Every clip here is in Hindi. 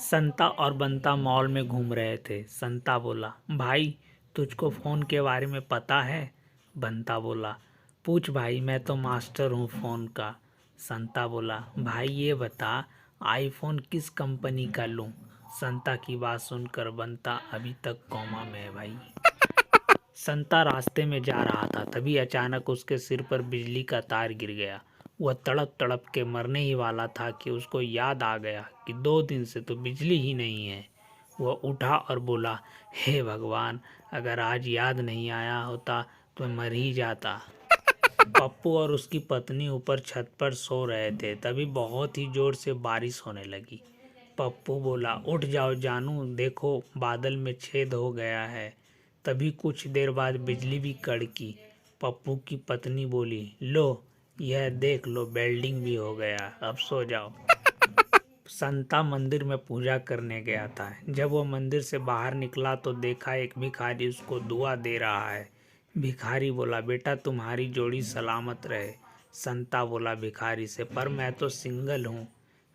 संता और बंता मॉल में घूम रहे थे। संता बोला, भाई तुझको फ़ोन के बारे में पता है? बंता बोला, पूछ भाई, मैं तो मास्टर हूँ फ़ोन का। संता बोला, भाई ये बता, आईफोन किस कंपनी का लूँ? संता की बात सुनकर बंता अभी तक कोमा में है भाई। संता रास्ते में जा रहा था, तभी अचानक उसके सिर पर बिजली का तार गिर गया। वह तड़प तड़प के मरने ही वाला था कि उसको याद आ गया कि 2 दिन से तो बिजली ही नहीं है। वह उठा और बोला, हे भगवान, अगर आज याद नहीं आया होता तो मैं मर ही जाता। पप्पू और उसकी पत्नी ऊपर छत पर सो रहे थे, तभी बहुत ही जोर से बारिश होने लगी। पप्पू बोला, उठ जाओ जानू, देखो बादल में छेद हो गया है। तभी कुछ देर बाद बिजली भी कड़की। पप्पू की पत्नी बोली, लो यह देख लो, वेल्डिंग भी हो गया, अब सो जाओ। संता मंदिर में पूजा करने गया था। जब वो मंदिर से बाहर निकला तो देखा एक भिखारी उसको दुआ दे रहा है। भिखारी बोला, बेटा तुम्हारी जोड़ी सलामत रहे। संता बोला भिखारी से, पर मैं तो सिंगल हूँ।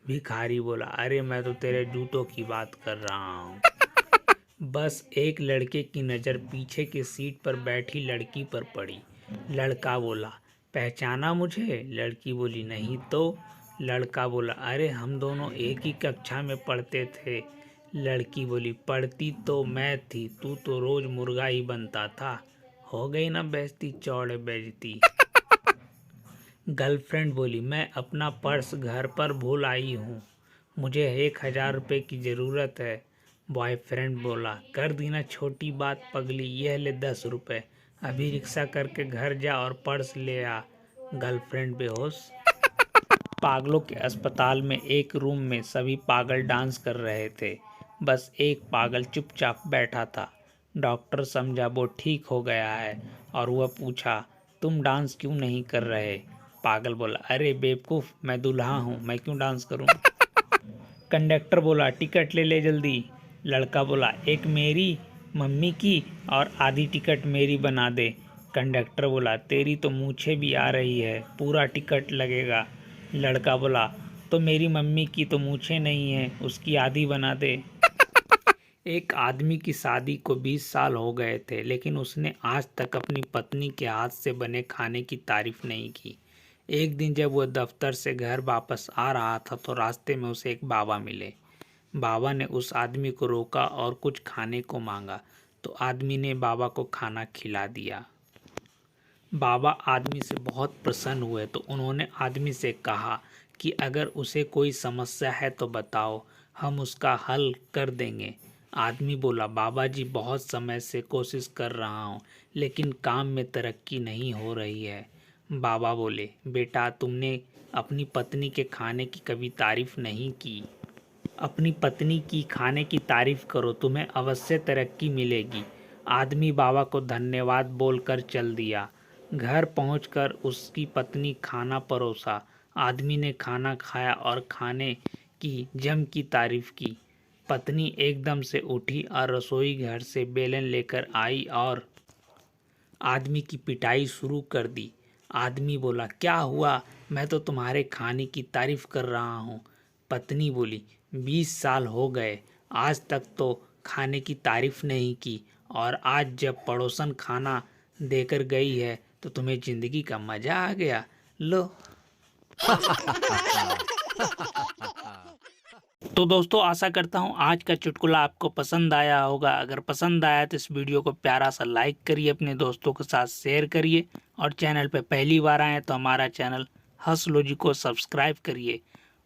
भिखारी बोला, अरे मैं तो तेरे जूतों की बात कर रहा हूँ। बस एक लड़के की नज़र पीछे की सीट पर बैठी लड़की पर पड़ी। लड़का बोला, पहचाना मुझे? लड़की बोली, नहीं तो। लड़का बोला, अरे हम दोनों एक ही कक्षा में पढ़ते थे। लड़की बोली, पढ़ती तो मैं थी, तू तो रोज मुर्गा ही बनता था। हो गई ना बेइज्जती चौड़े बेइज्जती। गर्लफ्रेंड बोली, मैं अपना पर्स घर पर भूल आई हूँ, मुझे 1,000 रुपये की ज़रूरत है। बॉयफ्रेंड बोला, कर दी ना छोटी बात पगली, यह ले 10 रुपये, अभी रिक्शा करके घर जा और पर्स ले आ। गर्लफ्रेंड बेहोश। पागलों के अस्पताल में एक रूम में सभी पागल डांस कर रहे थे। बस एक पागल चुपचाप बैठा था। डॉक्टर समझा वो ठीक हो गया है और वह पूछा, तुम डांस क्यों नहीं कर रहे? पागल बोला, अरे बेवकूफ़, मैं दूल्हा हूँ, मैं क्यों डांस करूँ? कंडक्टर बोला, टिकट ले ले जल्दी। लड़का बोला, एक मेरी मम्मी की और आधी टिकट मेरी बना दे। कंडक्टर बोला, तेरी तो मूछें भी आ रही है, पूरा टिकट लगेगा। लड़का बोला, तो मेरी मम्मी की तो मूछें नहीं है, उसकी आधी बना दे। एक आदमी की शादी को 20 साल हो गए थे, लेकिन उसने आज तक अपनी पत्नी के हाथ से बने खाने की तारीफ नहीं की। एक दिन जब वह दफ्तर से घर वापस आ रहा था तो रास्ते में उसे एक बाबा मिले। बाबा ने उस आदमी को रोका और कुछ खाने को मांगा, तो आदमी ने बाबा को खाना खिला दिया। बाबा आदमी से बहुत प्रसन्न हुए तो उन्होंने आदमी से कहा कि अगर उसे कोई समस्या है तो बताओ, हम उसका हल कर देंगे। आदमी बोला, बाबा जी बहुत समय से कोशिश कर रहा हूँ, लेकिन काम में तरक्की नहीं हो रही है। बाबा बोले, बेटा तुमने अपनी पत्नी के खाने की कभी तारीफ नहीं की। अपनी पत्नी की खाने की तारीफ करो, तुम्हें अवश्य तरक्की मिलेगी। आदमी बाबा को धन्यवाद बोलकर चल दिया। घर पहुंचकर उसकी पत्नी खाना परोसा। आदमी ने खाना खाया और खाने की जम की तारीफ की। पत्नी एकदम से उठी और रसोई घर से बेलन लेकर आई और आदमी की पिटाई शुरू कर दी। आदमी बोला, क्या हुआ? मैं तो तुम्हारे खाने की तारीफ कर रहा हूँ। पत्नी बोली, 20 साल हो गए, आज तक तो खाने की तारीफ नहीं की, और आज जब पड़ोसन खाना देकर गई है तो तुम्हें जिंदगी का मजा आ गया। लो। तो दोस्तों, आशा करता हूँ आज का चुटकुला आपको पसंद आया होगा। अगर पसंद आया तो इस वीडियो को प्यारा सा लाइक करिए, अपने दोस्तों के साथ शेयर करिए, और चैनल पे पहली बार आए तो हमारा चैनल हंस लो जी को सब्सक्राइब करिए।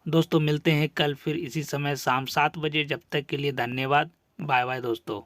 दोस्तों, मिलते हैं कल फिर इसी समय शाम 7 बजे। जब तक के लिए धन्यवाद। बाय बाय दोस्तों।